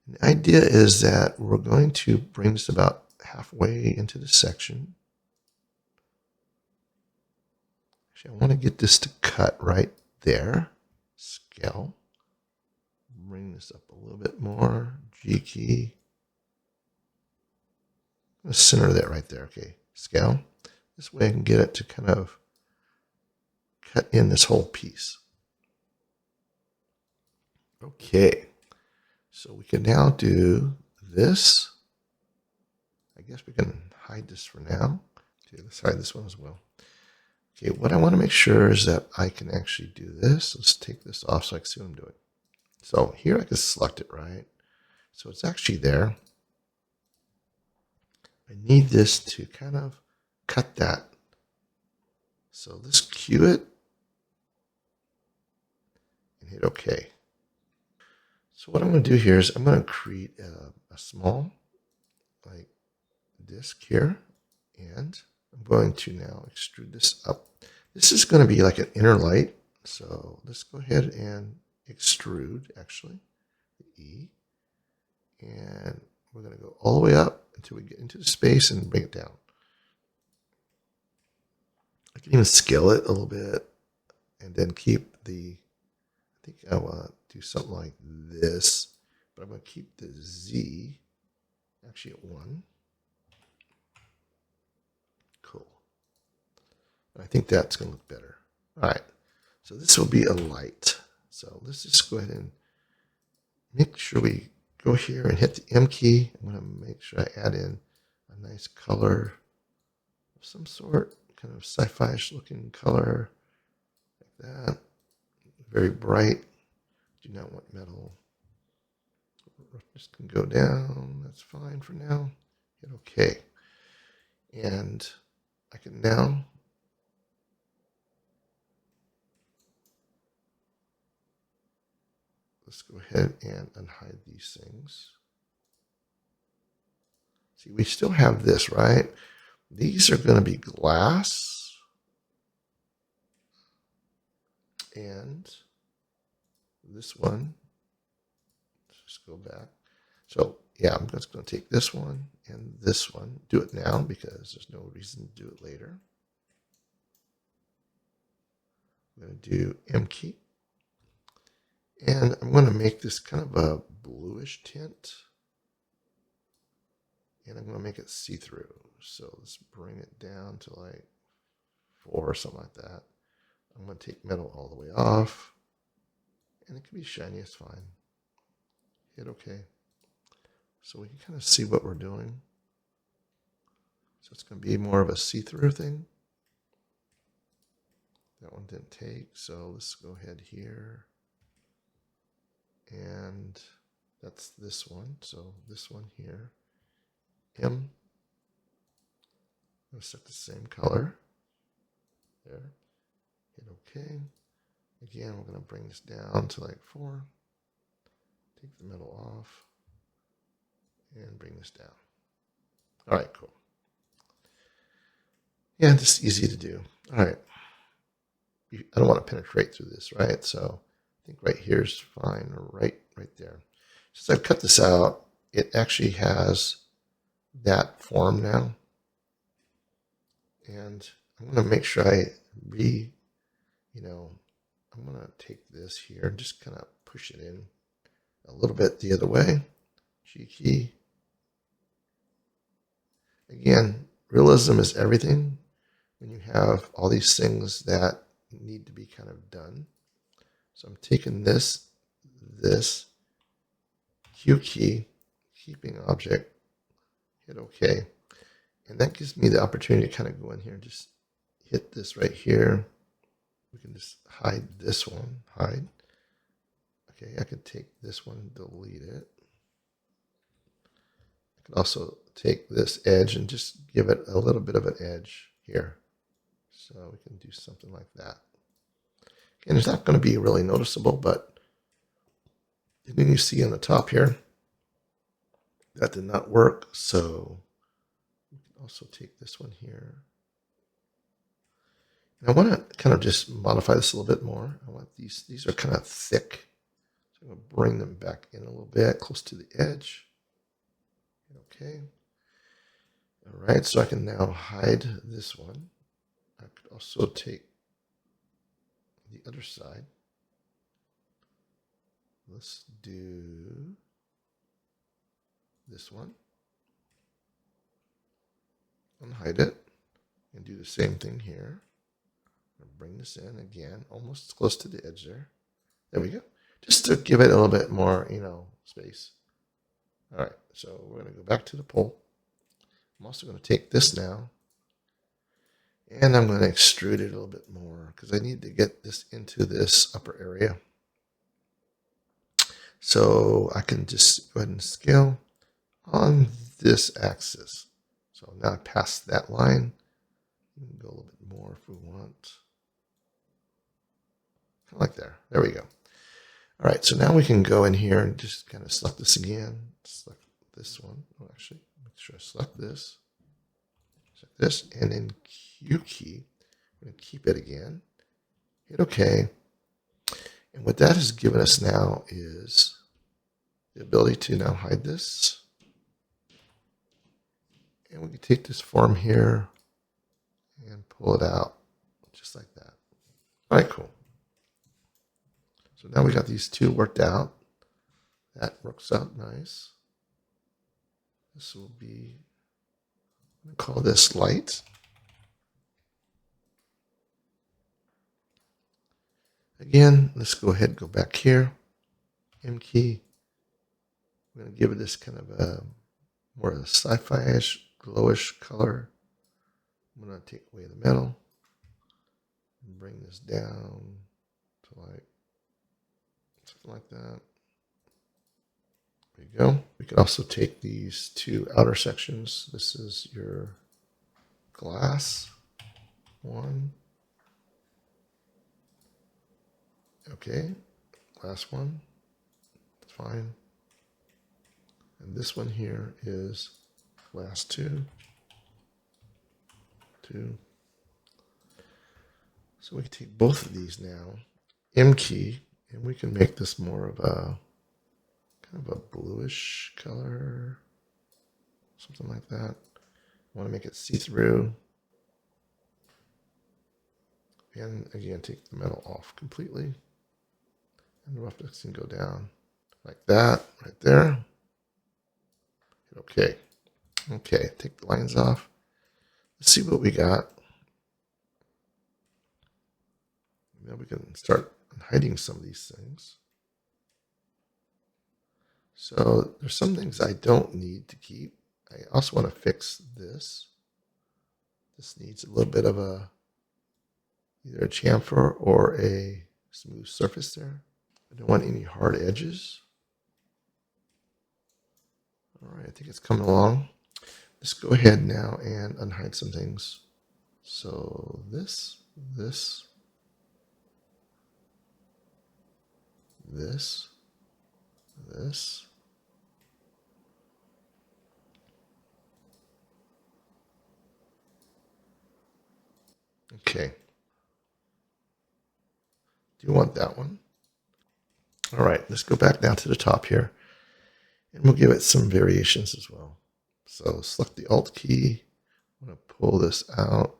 And the idea is that we're going to bring this about halfway into the section. Actually, I want to get this to cut right there. Scale. Bring this up a little bit more. G key. I'm going to center that right there. Okay, scale. This way I can get it to kind of cut in this whole piece. Okay, so we can now do this. I guess we can hide this for now. Okay, let's hide this one as well. Okay, what I want to make sure is that I can actually do this. Let's take this off so I can see what I'm doing. So here I can select it, right? So it's actually there. I need this to kind of cut that. So let's cue it and hit OK. So what I'm going to do here is I'm going to create a small like disk here, and I'm going to now extrude this up. This is going to be like an inner light. So let's go ahead and extrude actually, E, and we're going to go all the way up until we get into the space and bring it down. I can even scale it a little bit and then keep the, I think I want to do something like this, but I'm going to keep the Z actually at 1. Cool. I think that's going to look better. All right. So this will be a light. So let's just go ahead and make sure we go here and hit the M key. I'm going to make sure I add in a nice color of some sort, kind of sci-fi-ish looking color like that. Very bright. Do not want metal. This can go down. That's fine for now. Hit OK. And I can now let's go ahead and unhide these things. See, we still have this, right? These are going to be glass. And this one, let's just go back. So yeah, I'm just going to take this one and this one. Do it now because there's no reason to do it later. I'm going to do M key. And I'm going to make this kind of a bluish tint. And I'm going to make it see-through. So let's bring it down to like 4 or something like that. I'm going to take metal all the way off. And it can be shiny, it's fine. Hit OK. So we can kind of see what we're doing. So it's going to be more of a see-through thing. That one didn't take, so let's go ahead here. And that's this one, so this one here. M. I'm going to set the same color. There. Hit OK. Again, we're going to bring this down to like 4. Take the metal off. And bring this down. All right, cool. Yeah, this is easy to do. All right. I don't want to penetrate through this, right? So I think right here is fine, or right there. Since I've cut this out, it actually has that form now. And I'm going to make sure I'm going to take this here and just kind of push it in a little bit the other way. G key. Again, realism is everything when you have all these things that need to be kind of done. So I'm taking this, Q key, keeping object, hit OK. And that gives me the opportunity to kind of go in here and just hit this right here. We can just hide this one, hide. Okay, I could take this one, delete it. I could also take this edge and just give it a little bit of an edge here. So we can do something like that. Again, it's not going to be really noticeable, but then you see on the top here, that did not work. So we can also take this one here. And I want to kind of just modify this a little bit more. I want these are kind of thick. So I'm going to bring them back in a little bit, close to the edge. Okay. All right, so I can now hide this one. I could also take the other side. Let's do this one. Unhide it and do the same thing here. Bring this in again, almost close to the edge there. There we go. Just to give it a little bit more, space. All right, so we're going to go back to the pole. I'm also going to take this now, and I'm going to extrude it a little bit more because I need to get this into this upper area. So I can just go ahead and scale on this axis. So now past that line, we can go a little bit more if we want. Kind of like there. There we go. All right, so now we can go in here and just kind of select this again. Select this one. Oh, actually, make sure I select this. Select this, and then Q key. I'm going to keep it again. Hit OK. And what that has given us now is the ability to now hide this. And we can take this form here and pull it out just like that. All right, cool. So now we got these two worked out. That works out nice. This will be, I'm going to call this light. Again, let's go ahead and go back here. M key. I'm going to give it this kind of a more of a sci-fi-ish, glowish color. I'm going to take away the metal and bring this down to like something like that. There you go. We can also take these two outer sections. This is your glass one. Okay, glass one. That's fine. And this one here is glass two. So we can take both of these now, M key, and we can make this more of a kind of a bluish color, something like that. I want to make it see-through. And again, take the metal off completely. And the roughness can go down like that, right there. Hit OK. Okay, take the lines off. Let's see what we got. Now we can start hiding some of these things. So there's some things I don't need to keep. I also want to fix this. This needs a little bit of either a chamfer or a smooth surface there. I don't want any hard edges. All right, I think it's coming along. Let's go ahead now and unhide some things. So this. Okay. Do you want that one? All right, let's go back down to the top here. And we'll give it some variations as well. So select the Alt key. I'm going to pull this out.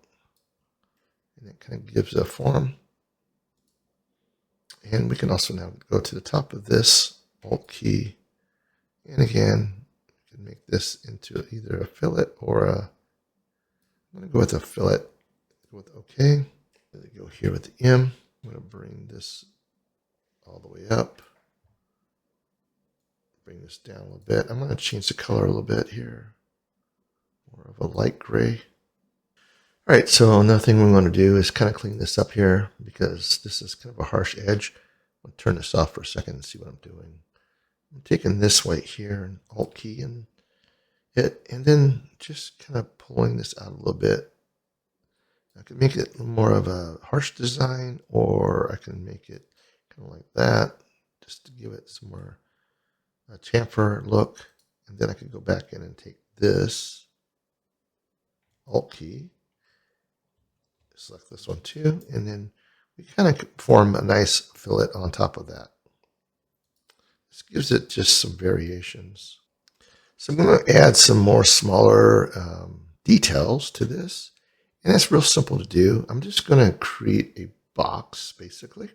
And it kind of gives a form. And we can also now go to the top of this Alt key. And again, we can make this into either a fillet or a... I'm going to go with a fillet. Go with OK. Go here with the M. I'm going to bring this all the way up. Bring this down a little bit. I'm going to change the color a little bit here. More of a light gray. All right, so another thing we want to do is kind of clean this up here because this is kind of a harsh edge. I'll turn this off for a second and see what I'm doing. I'm taking this white here and Alt key and then just kind of pulling this out a little bit. I can make it more of a harsh design, or I can make it kind of like that, just to give it some more chamfer look. And then I can go back in and take this Alt key, select this one too, and then we kind of form a nice fillet on top of that. This gives it just some variations. So I'm going to add some more smaller details to this. And that's real simple to do. I'm just going to create a box, basically.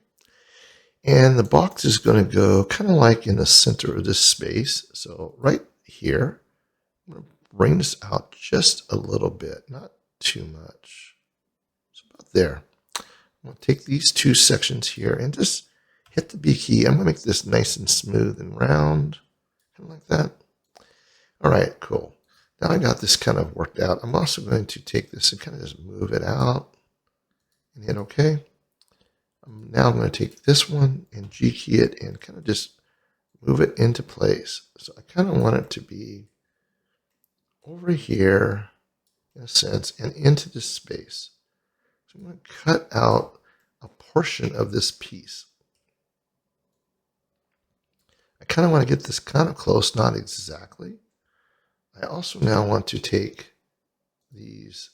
And the box is going to go kind of like in the center of this space. So right here, I'm going to bring this out just a little bit, not too much. So about there. I'm going to take these two sections here and just hit the B key. I'm going to make this nice and smooth and round, kind of like that. All right, cool. Now I got this kind of worked out. I'm also going to take this and kind of just move it out and hit OK. Now I'm going to take this one and G key it and kind of just move it into place. So I kind of want it to be over here in a sense and into this space. So I'm going to cut out a portion of this piece. I kind of want to get this kind of close, not exactly. I also now want to take these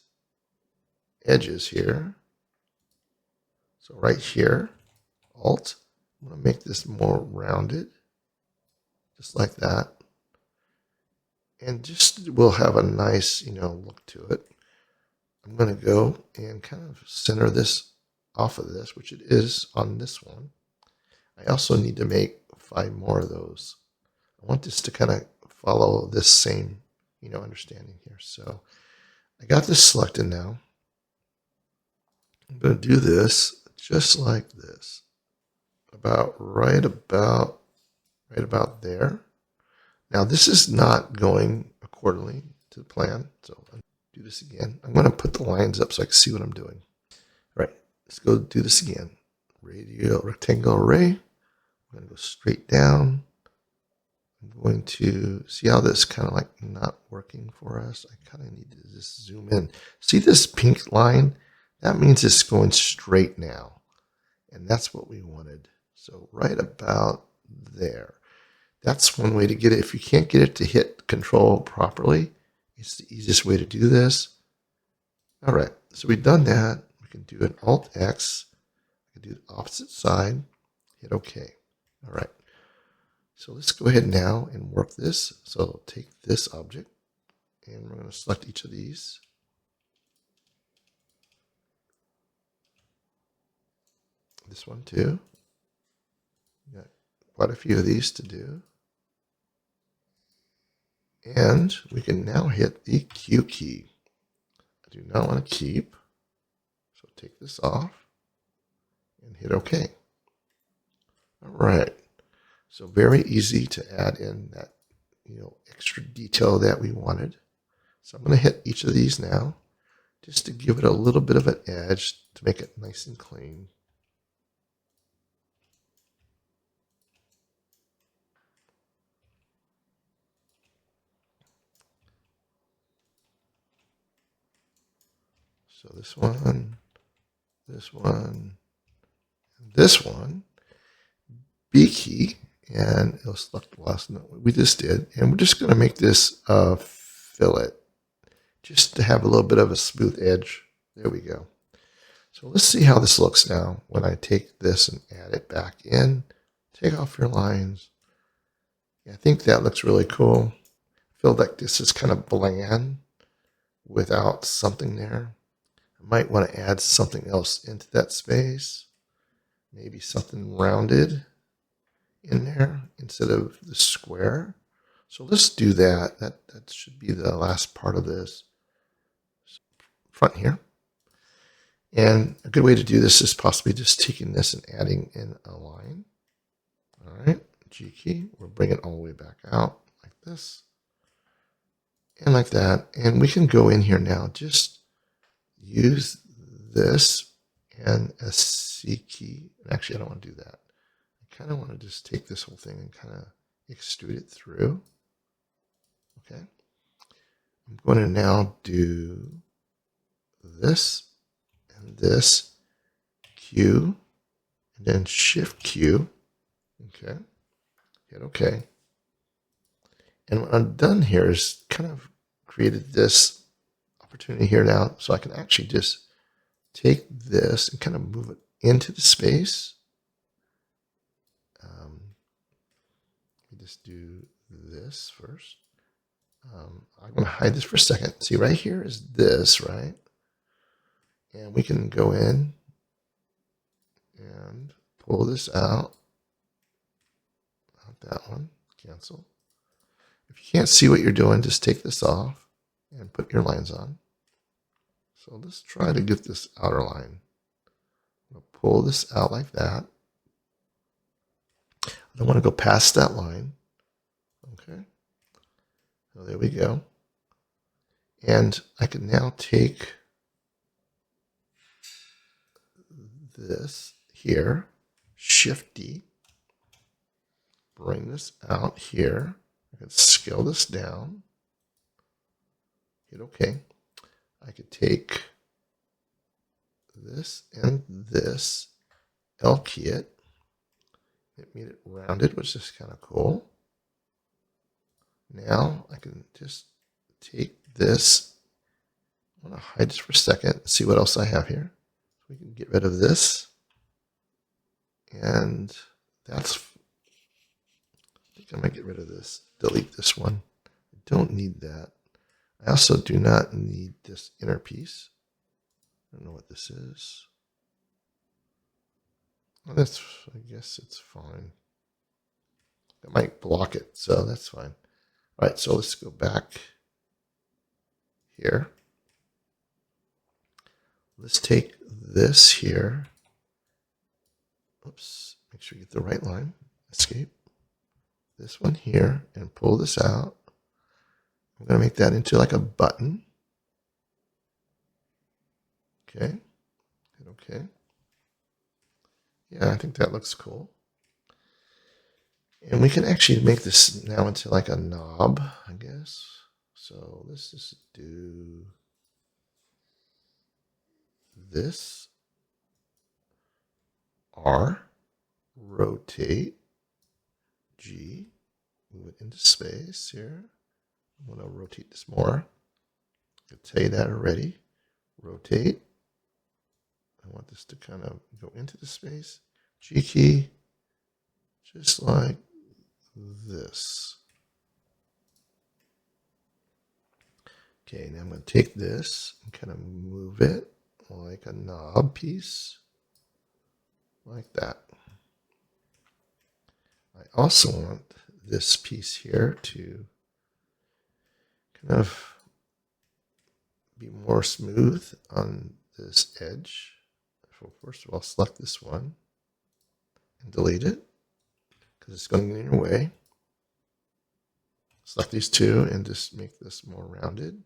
edges here. So right here, Alt, I'm going to make this more rounded, just like that. And just we'll have a nice, look to it. I'm going to go and kind of center this off of this, which it is on this one. I also need to make 5 more of those. I want this to kind of follow this same understanding here. So I got this selected now. I'm going to do this just like this, right about there. Now this is not going accordingly to the plan, so I'll do this again. I'm going to put the lines up so I can see what I'm doing. All right, let's go do this again. Radial rectangle array. I'm going to go straight down. I'm going to see how this kind of like not working for us. I kind of need to just zoom in. See this pink line? That means it's going straight now. And that's what we wanted. So right about there. That's one way to get it. If you can't get it to hit control properly, it's the easiest way to do this. All right, so we've done that. We can do an Alt-X. I can do the opposite side. Hit OK. All right. So let's go ahead now and work this. So take this object, and we're going to select each of these. This one too. Got quite a few of these to do. And we can now hit the Q key. I do not want to keep. So take this off. and hit OK. All right. So very easy to add in that extra detail that we wanted. So I'm going to hit each of these now, just to give it a little bit of an edge to make it nice and clean. So this one, this one, and this one, B key, and it'll select the last note we just did. And we're just going to make this a fillet, just to have a little bit of a smooth edge. There we go. So let's see how this looks now when I take this and add it back in. Take off your lines. Yeah, I think that looks really cool. I feel like this is kind of bland without something there. I might want to add something else into that space. Maybe something rounded in there instead of the square. So let's do that. That should be the last part of this front here. And a good way to do this is possibly just taking this and adding in a line. All right, G key. We'll bring it all the way back out like this and like that. And we can go in here now, just use this and a C key. Actually, I don't want to do that. I kind of want to just take this whole thing and kind of extrude it through. Okay. I'm going to now do this and this, Q, and then Shift Q. Okay. Hit OK. And what I've done here is kind of created this opportunity here now, so I can actually just take this and kind of move it into the space. Let me just do this first. I'm going to hide this for a second. See, right here is this, right? And we can go in and pull this out. Not that one. Cancel. If you can't see what you're doing, just take this off and put your lines on. So let's try to get this outer line. I'm going to pull this out like that. I don't want to go past that line. Okay. So there we go. And I can now take this here, Shift D, bring this out here. I can scale this down, hit OK. I could take this and this, L key it. It made it rounded, which is kind of cool. Now I can just take this. I want to hide this for a second, see what else I have here. We can get rid of this. And that's, I think I might get rid of this, delete this one. I don't need that. I also do not need this inner piece. I don't know what this is. Well, that's, I guess it's fine. That might block it, so that's fine. All right, so let's go back here. Let's take this here. Oops, make sure you get the right line. Escape. This one here and pull this out. I'm going to make that into like a button. Okay. Hit OK. Yeah, I think that looks cool. And we can actually make this now into like a knob, I guess. So let's just do this. R, rotate, G, move it into space here. I'm going to rotate this more. I can tell you that already. Rotate. I want this to kind of go into the space. G key, just like this. Okay, now I'm going to take this and kind of move it like a knob piece, like that. I also want this piece here to kind of be more smooth on this edge. Well, first of all, select this one and delete it because it's going to get in your way. Select these two and just make this more rounded.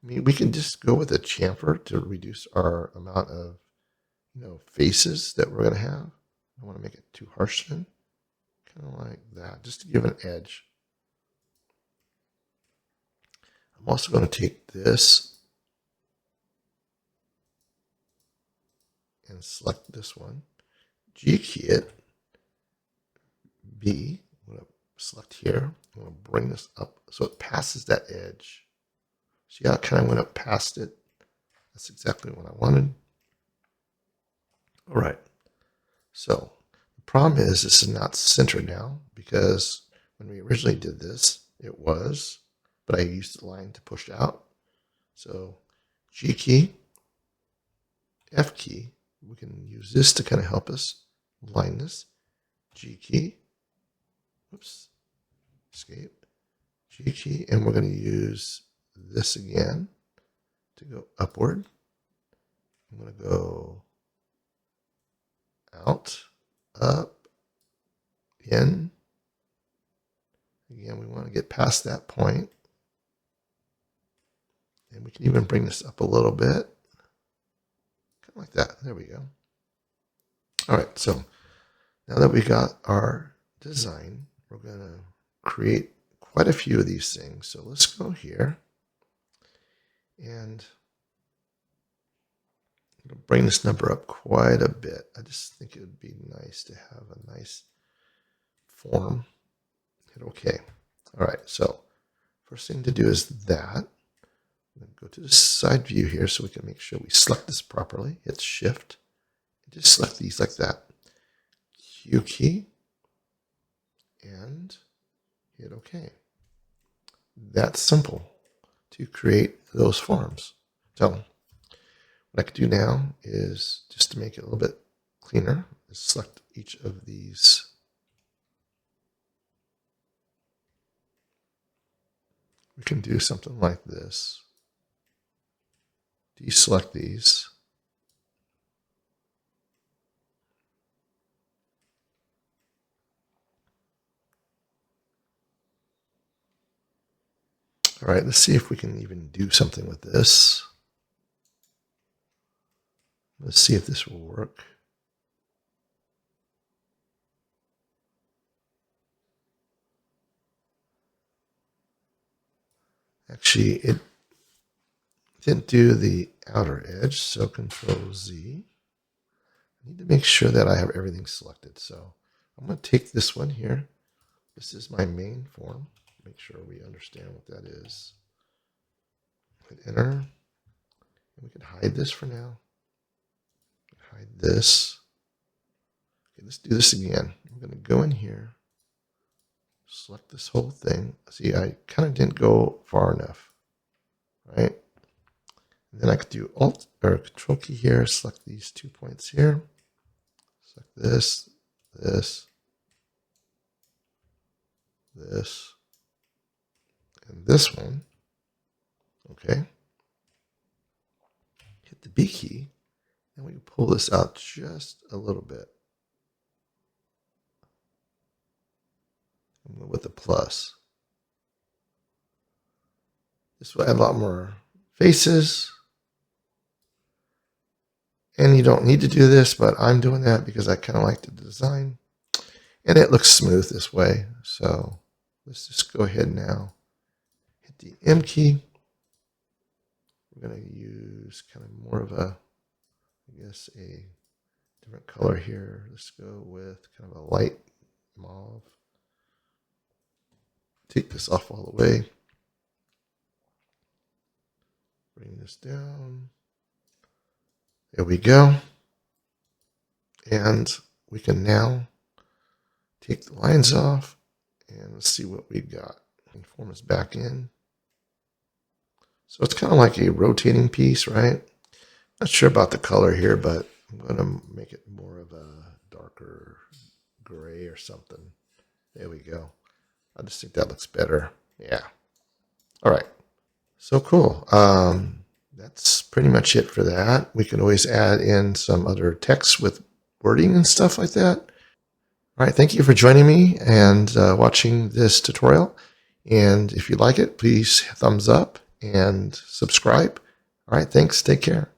I mean, we can just go with a chamfer to reduce our amount of faces that we're going to have. I don't want to make it too harsh then. Kind of like that, just to give an edge. I'm also going to take this and select this one, G key it, B, I'm going to select here, I'm going to bring this up so it passes that edge. See how it kind of went up past it? That's exactly what I wanted. All right, so the problem is this is not centered now because when we originally did this, it was, but I used the line to push out. So G key, F key, we can use this to kind of help us line this. G key, oops, escape, G key, and we're going to use this again to go upward. I'm going to go out, up, in. Again, we want to get past that point. And we can even bring this up a little bit. Kind of like that. There we go. All right, so now that we got our design, we're going to create quite a few of these things. So let's go here and bring this number up quite a bit. I just think it would be nice to have a nice form. Hit OK. All right, so first thing to do is that. Go to the side view here so we can make sure we select this properly. Hit Shift. And just select these like that. Q key. And hit OK. That's simple to create those forms. So what I could do now is, just to make it a little bit cleaner, is select each of these. We can do something like this. Deselect these. All right, let's see if we can even do something with this. Let's see if this will work. Actually, it didn't do the outer edge, so Control Z. I need to make sure that I have everything selected. So I'm going to take this one here. This is my main form. Make sure we understand what that is. Hit Enter. And we can hide this for now. Hide this. Okay, let's do this again. I'm going to go in here, select this whole thing. See, I kind of didn't go far enough, right? And then I could do Alt or Control key here, select these 2 points here, select this, this, this, and this one. Okay. Hit the B key, and we can pull this out just a little bit. With the plus. This will add a lot more faces. And you don't need to do this, but I'm doing that because I kind of like the design. And it looks smooth this way. So let's just go ahead now. Hit the M key. We're going to use kind of more of a, I guess, a different color here. Let's go with kind of a light mauve. Take this off all the way. Bring this down. There we go. And we can now take the lines off and let's see what we got. And form is back in. So it's kind of like a rotating piece, right? Not sure about the color here, but I'm going to make it more of a darker gray or something. There we go. I just think that looks better. Yeah. All right. So cool. That's pretty much it for that. We can always add in some other text with wording and stuff like that. All right, thank you for joining me and watching this tutorial. And if you like it, please thumbs up and subscribe. All right, thanks. Take care.